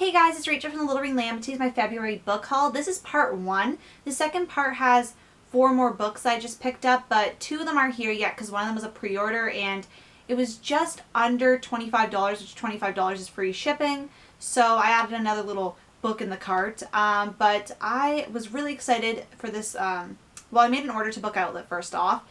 Hey guys, it's Rachel from the Little Ring Lamb. Today's my February book haul. This is part 1. The second part has 4 more books I just picked up, but 2 of them aren't here yet because one of them was a pre-order and it was just under $25, which $25 is free shipping. So I added another little book in the cart. But I was really excited for this. Well, I made an order to Book Outlet first off.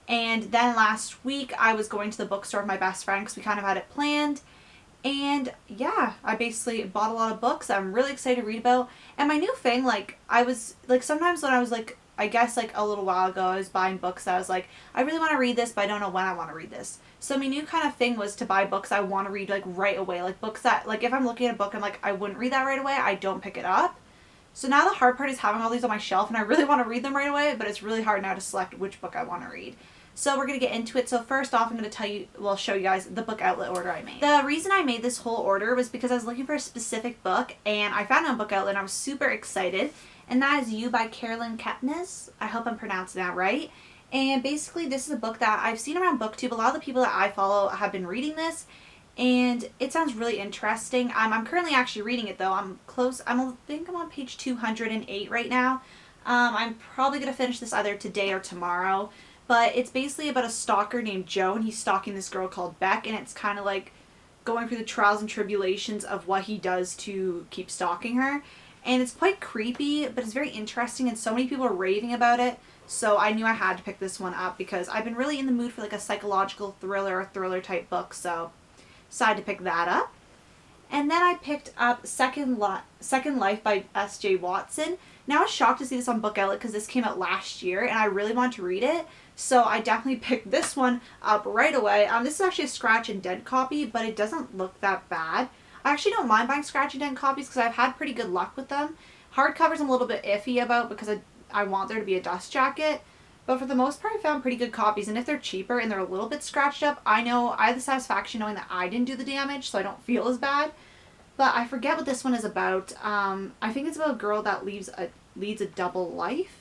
And then last week I was going to the bookstore with my best friend because we kind of had it planned. And yeah, I basically bought a lot of books that I'm really excited to read about. And my new thing, I was, sometimes when I was, I guess, a little while ago, I was buying books that I was like, I really want to read this, but I don't know when I want to read this. So my new kind of thing was to buy books I want to read, right away. Books that, if I'm looking at a book, I'm like, I wouldn't read that right away, I don't pick it up. So now the hard part is having all these on my shelf, and I really want to read them right away, but it's really hard now to select which book I want to read. So we're going to get into it. So first off, I'm going to show you guys the Book Outlet order I made. The reason I made this whole order was because I was looking for a specific book, and I found it on Book Outlet, and I was super excited. And that is You by Carolyn Kepnes. I hope I'm pronouncing that right. And basically, this is a book that I've seen around BookTube. A lot of the people that I follow have been reading this, and it sounds really interesting. I'm currently actually reading it, though. I'm close. I think I'm on page 208 right now. I'm probably going to finish this either today or tomorrow. But it's basically about a stalker named Joe, and he's stalking this girl called Beck, and it's kind of like going through the trials and tribulations of what he does to keep stalking her. And it's quite creepy, but it's very interesting, and so many people are raving about it. So I knew I had to pick this one up because I've been really in the mood for a psychological thriller or thriller type book, so decided to pick that up. And then I picked up Second Life by S.J. Watson. Now I was shocked to see this on Book Outlet because this came out last year and I really wanted to read it. So I definitely picked this one up right away. This is actually a scratch and dent copy, but it doesn't look that bad. I actually don't mind buying scratch and dent copies because I've had pretty good luck with them. Hardcovers I'm a little bit iffy about because I want there to be a dust jacket. But for the most part, I found pretty good copies. And if they're cheaper and they're a little bit scratched up, I know I have the satisfaction knowing that I didn't do the damage, so I don't feel as bad. But I forget what this one is about. I think it's about a girl that leads a double life.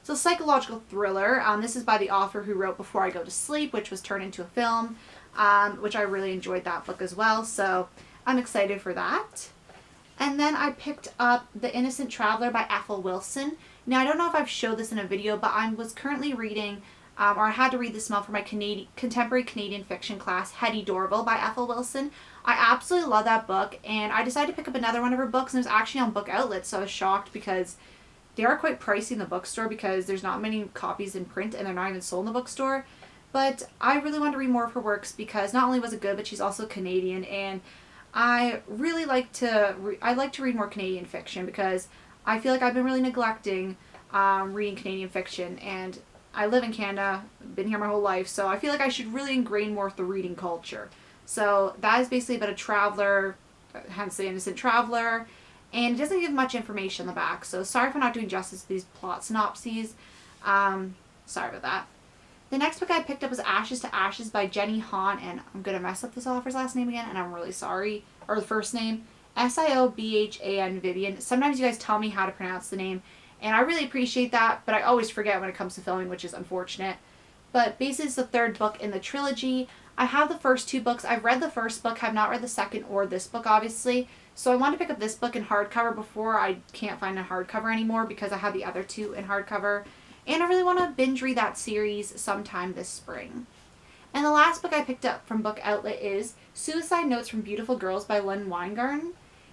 It's a psychological thriller. This is by the author who wrote Before I Go to Sleep, which was turned into a film, which I really enjoyed that book as well. So I'm excited for that. And then I picked up The Innocent Traveler by Ethel Wilson. Now, I don't know if I've showed this in a video, but I was currently reading, or I had to read this month for my contemporary Canadian fiction class, Hetty Dorval by Ethel Wilson. I absolutely love that book, and I decided to pick up another one of her books, and it was actually on Book Outlet, so I was shocked because they are quite pricey in the bookstore because there's not many copies in print, and they're not even sold in the bookstore. But I really wanted to read more of her works because not only was it good, but she's also Canadian, and I really like to read more Canadian fiction because I feel like I've been really neglecting reading Canadian fiction, and I live in Canada, been here my whole life, so I feel like I should really ingrain more of the reading culture. So that is basically about a traveler, hence The Innocent Traveler, and it doesn't give much information on the back, so sorry for not doing justice to these plot synopses. Sorry about that. The next book I picked up was Ashes to Ashes by Jenny Han, and I'm going to mess up this author's last name again, and I'm really sorry. Or the first name. Siobhan Vivian. Sometimes you guys tell me how to pronounce the name, and I really appreciate that, but I always forget when it comes to filming, which is unfortunate. But basically it's the 3rd book in the trilogy. I have the first 2 books. I've read the first book, have not read the second or this book, obviously. So I wanted to pick up this book in hardcover before I can't find a hardcover anymore because I have the other 2 in hardcover. And I really want to binge read that series sometime this spring. And the last book I picked up from Book Outlet is Suicide Notes from Beautiful Girls by Lynn Weingarten.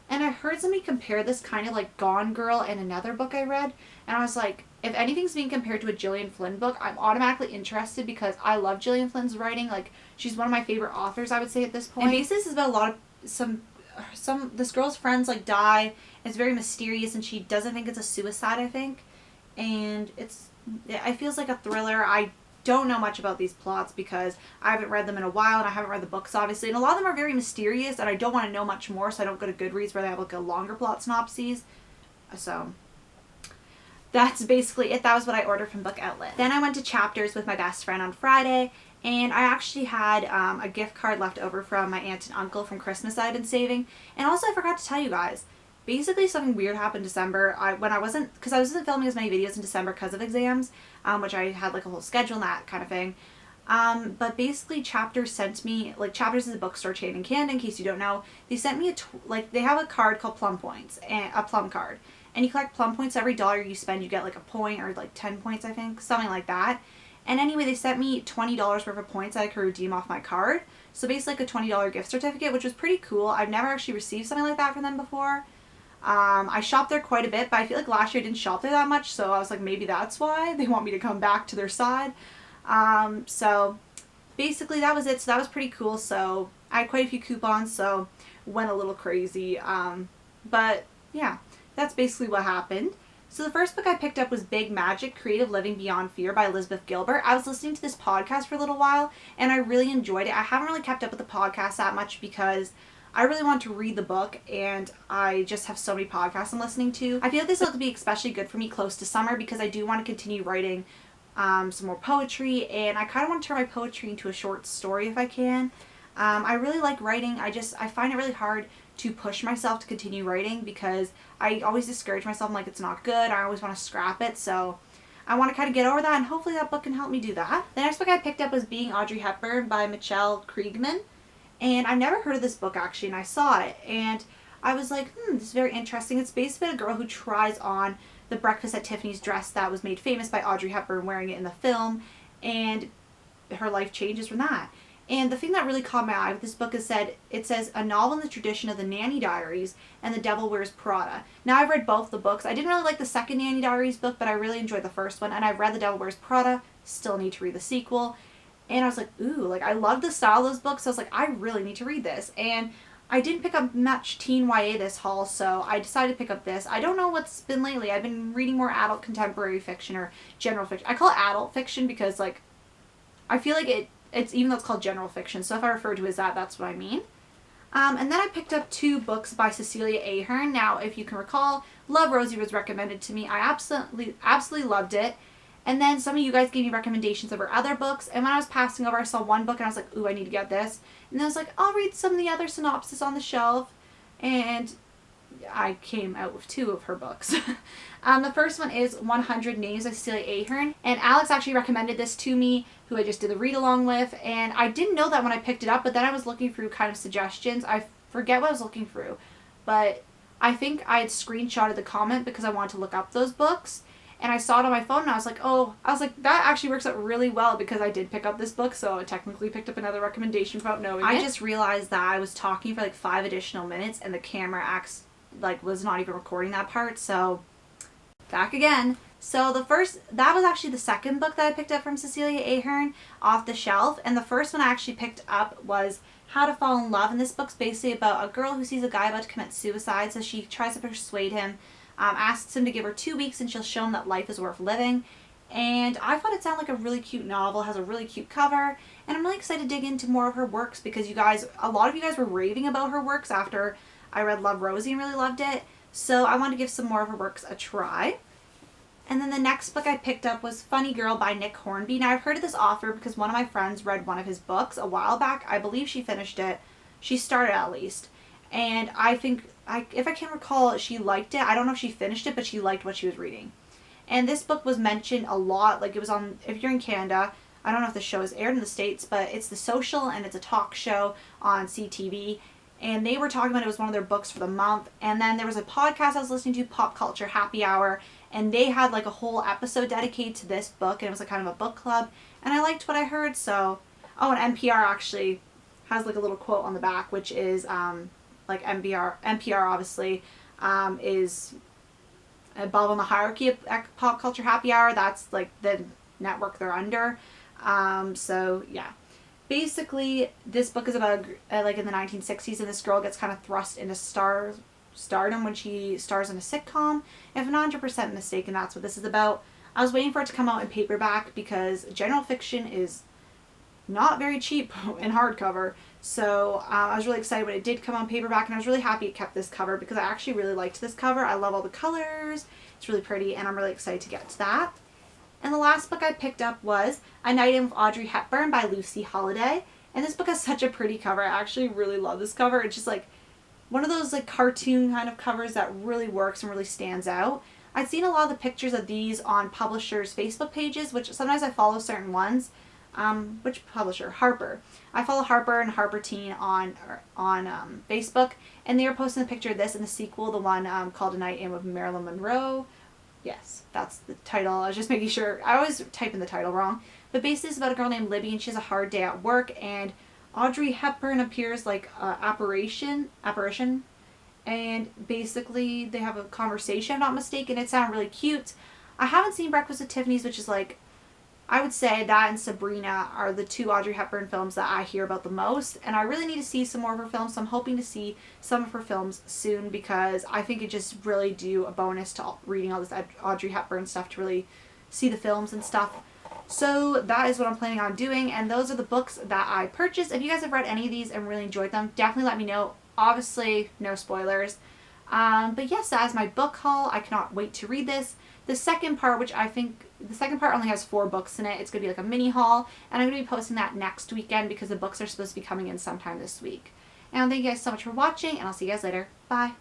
And I heard somebody compare this kind of like Gone Girl and another book I read. And I was like, if anything's being compared to a Gillian Flynn book, I'm automatically interested because I love Gillian Flynn's writing. She's one of my favorite authors, I would say, at this point. And basically this is about a lot of this girl's friends die. It's very mysterious, and she doesn't think it's a suicide, I think. And it feels like a thriller. I don't know much about these plots because I haven't read them in a while, and I haven't read the books, obviously. And a lot of them are very mysterious, and I don't want to know much more, so I don't go to Goodreads where they have a longer plot synopses. So that's basically it. That was what I ordered from Book Outlet. Then I went to Chapters with my best friend on Friday, and I actually had a gift card left over from my aunt and uncle from Christmas I had been saving. And also I forgot to tell you guys, basically something weird happened December. Because I wasn't filming as many videos in December because of exams, which I had a whole schedule and that kind of thing. But basically Chapters sent me, like Chapters is a bookstore chain in Canada, in case you don't know. They sent me they have a card called Plum Points, and a Plum card. And you collect Plum Points. Every dollar you spend, you get like a point, or like 10 points, I think. Something like that. And anyway, they sent me $20 worth of points that I could redeem off my card. So basically like a $20 gift certificate, which was pretty cool. I've never actually received something like that from them before. I shopped there quite a bit, but I feel like last year I didn't shop there that much, so I was like, maybe that's why they want me to come back to their side. So basically that was it. So that was pretty cool. So I had quite a few coupons, so went a little crazy. But yeah, that's basically what happened. So the first book I picked up was Big Magic, Creative Living Beyond Fear by Elizabeth Gilbert. I was listening to this podcast for a little while, and I really enjoyed it. I haven't really kept up with the podcast that much because I really want to read the book, and I just have so many podcasts I'm listening to. I feel like this will be especially good for me close to summer because I do want to continue writing some more poetry, and I kind of want to turn my poetry into a short story if I can. I really like writing. I find it really hard to push myself to continue writing because I always discourage myself. I'm like, it's not good. I always want to scrap it. So I want to kind of get over that, and hopefully that book can help me do that. The next book I picked up was Being Audrey Hepburn by Michelle Kriegman. And I've never heard of this book actually, and I saw it, and I was like, this is very interesting. It's based about a girl who tries on the Breakfast at Tiffany's dress that was made famous by Audrey Hepburn wearing it in the film, and her life changes from that. And the thing that really caught my eye with this book is it says a novel in the tradition of the Nanny Diaries and The Devil Wears Prada. Now I've read both the books. I didn't really like the second Nanny Diaries book, but I really enjoyed the first one, and I've read The Devil Wears Prada. Still need to read the sequel. And I was like, ooh, like I love the style of those books. So I was like, I really need to read this. And I didn't pick up much teen YA this haul, so I decided to pick up this. I don't know what's been lately. I've been reading more adult contemporary fiction or general fiction. I call it adult fiction because like I feel like it's even though it's called general fiction. So if I refer to it as that, that's what I mean. And then I picked up 2 books by Celia Ahern. Now, if you can recall, Love, Rosie was recommended to me. I absolutely loved it. And then some of you guys gave me recommendations of her other books. And when I was passing over, I saw one book and I was like, ooh, I need to get this. And then I was like, I'll read some of the other synopsis on the shelf. And I came out with 2 of her books. The first one is 100 Names by Celia Ahern. And Alex actually recommended this to me, who I just did the read along with. And I didn't know that when I picked it up, but then I was looking through kind of suggestions. I forget what I was looking through. But I think I had screenshotted the comment because I wanted to look up those books. And I saw it on my phone and I was like, that actually works out really well because I did pick up this book, so I technically picked up another recommendation without knowing it. I just realized that I was talking for like 5 additional minutes and the camera was not even recording that part, so back again. So that was actually the second book that I picked up from Celia Ahern off the shelf, and the first one I actually picked up was How to Fall in Love, and this book's basically about a girl who sees a guy about to commit suicide, so she tries to persuade him, asks him to give her 2 weeks and she'll show him that life is worth living. And I thought it sounded like a really cute novel, has a really cute cover, and I'm really excited to dig into more of her works because a lot of you guys were raving about her works after I read Love, Rosie and really loved it. So I wanted to give some more of her works a try. And then the next book I picked up was Funny Girl by Nick Hornby. Now I've heard of this author because one of my friends read one of his books a while back. I believe she finished it. She started at least. And I think, if I can recall, she liked it. I don't know if she finished it, but she liked what she was reading. And this book was mentioned a lot. Like it was on, if you're in Canada, I don't know if the show is aired in the States, but it's The Social and it's a talk show on CTV. And they were talking about it was one of their books for the month. And then there was a podcast I was listening to, Pop Culture Happy Hour, and they had like a whole episode dedicated to this book, and it was like kind of a book club. And I liked what I heard, so... Oh, and NPR actually has like a little quote on the back, which is... like NPR obviously is above on the hierarchy of Pop Culture Happy Hour. That's like the network they're under. So yeah, basically this book is about like in the 1960s, and this girl gets kind of thrust into stardom when she stars in a sitcom. If I'm not 100% mistaken, that's what this is about. I was waiting for it to come out in paperback because general fiction is not very cheap in hardcover. So I was really excited when it did come on paperback, and I was really happy it kept this cover because I actually really liked this cover. I love all the colors. It's really pretty, and I'm really excited to get to that. And the last book I picked up was A Night In with Audrey Hepburn by Lucy Holiday. And this book has such a pretty cover. I actually really love this cover. It's just like one of those like cartoon kind of covers that really works and really stands out. I've seen a lot of the pictures of these on publishers' Facebook pages, which sometimes I follow certain ones. Which publisher? Harper. I follow Harper and Harper Teen on Facebook, and they were posting a picture of this and the sequel, the one called A Night In with Marilyn Monroe. Yes, that's the title. I was just making sure. I always type in the title wrong. But basically it's about a girl named Libby, and she has a hard day at work, and Audrey Hepburn appears like apparition, and basically they have a conversation, if I'm not mistaken. It sounded really cute. I haven't seen Breakfast at Tiffany's, which is like, I would say that and Sabrina are the two Audrey Hepburn films that I hear about the most, and I really need to see some more of her films, so I'm hoping to see some of her films soon, because I think it just really do a bonus to reading all this Audrey Hepburn stuff to really see the films and stuff. So that is what I'm planning on doing, and those are the books that I purchased. If you guys have read any of these and really enjoyed them, definitely let me know. Obviously, no spoilers. But yes, that is my book haul. I cannot wait to read this. The second part, which I think, the second part only has 4 books in it. It's going to be like a mini haul, and I'm going to be posting that next weekend because the books are supposed to be coming in sometime this week. And thank you guys so much for watching, and I'll see you guys later. Bye.